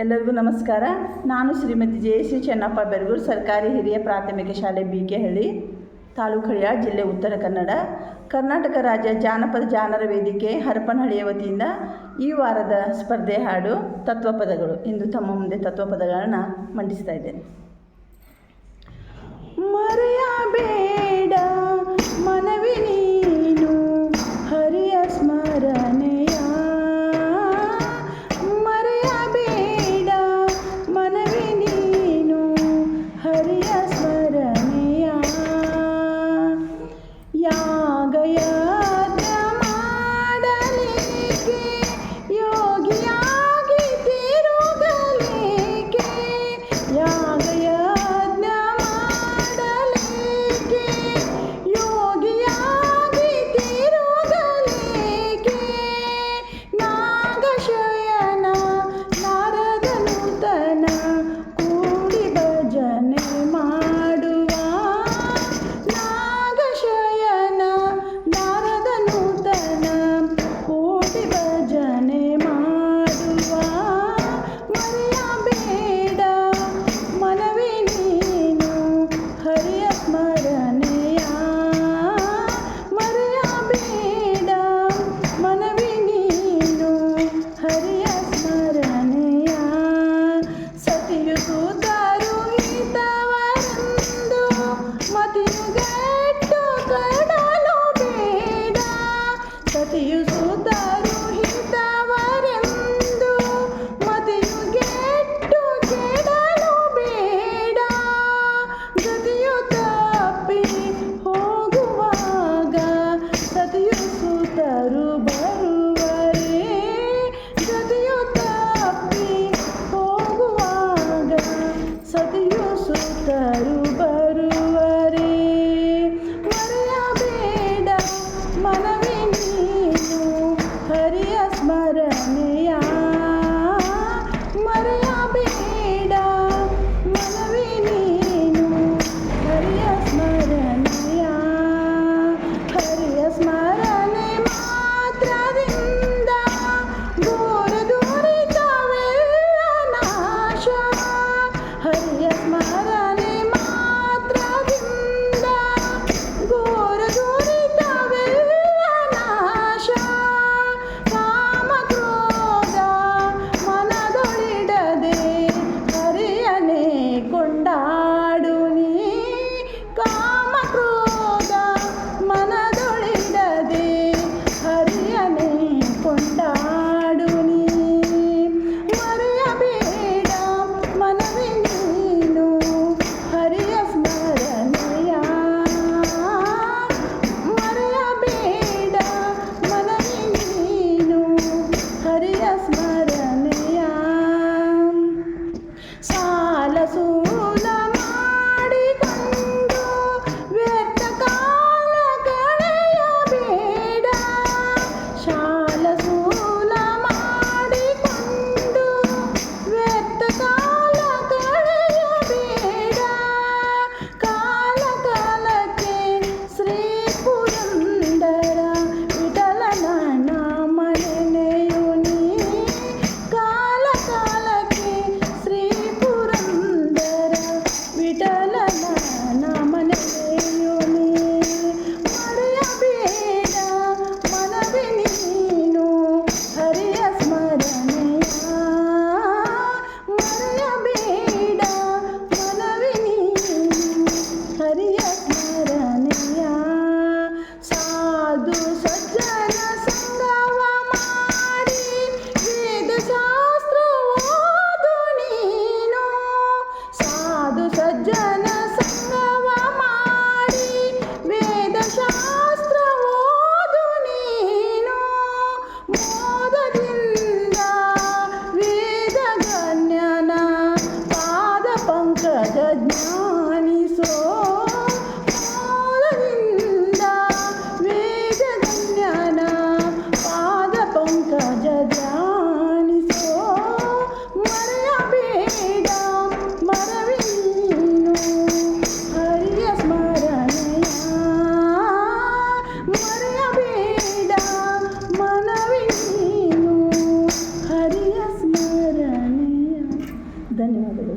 ಎಲ್ಲರಿಗೂ ನಮಸ್ಕಾರ. ನಾನು ಶ್ರೀಮತಿ ಜಯಶ್ರೀ ಚೆನ್ನಪ್ಪ ಬೆರಗೂರು, ಸರ್ಕಾರಿ ಹಿರಿಯ ಪ್ರಾಥಮಿಕ ಶಾಲೆ ಬಿಕೆಹಳ್ಳಿ, ತಾಲೂಕು ಹಳಿಯಾಳ, ಜಿಲ್ಲೆ ಉತ್ತರ ಕನ್ನಡ. ಕರ್ನಾಟಕ ರಾಜ್ಯ ಜಾನಪದ ಜಾನರ ವೇದಿಕೆ ಹರಪನಹಳ್ಳಿಯ ವತಿಯಿಂದ ಈ ವಾರದ ಸ್ಪರ್ಧೆ ಹಾಡು ತತ್ವಪದಗಳು. ಇಂದು ತಮ್ಮ ಮುಂದೆ ತತ್ವಪದಗಳನ್ನು ಮಂಡಿಸ್ತಾ ಇದ್ದೇನೆ. ಮರೆಯಬೇಡ ಮನವಿ ನೀನು ಹರಿಯ ಸ್ಮರಣೆಯ, ಮರೆಯಬೇಡ ಮನವಿ ನೀನು ಹರಿಯ ಸ್ಮರಣೆಯ. ಯಾಗಯಜ್ಞ ಮಾಡಲಿಕ್ಕೆ ಯೋಗಿಯಾಗಿ ತಿರುಗಲಿಕ್ಕೆ, ಯಾಗಯಜ್ಞ ಮಾಡಲಿಕ್ಕೆ ಧನ್ಯವಾದಗಳು.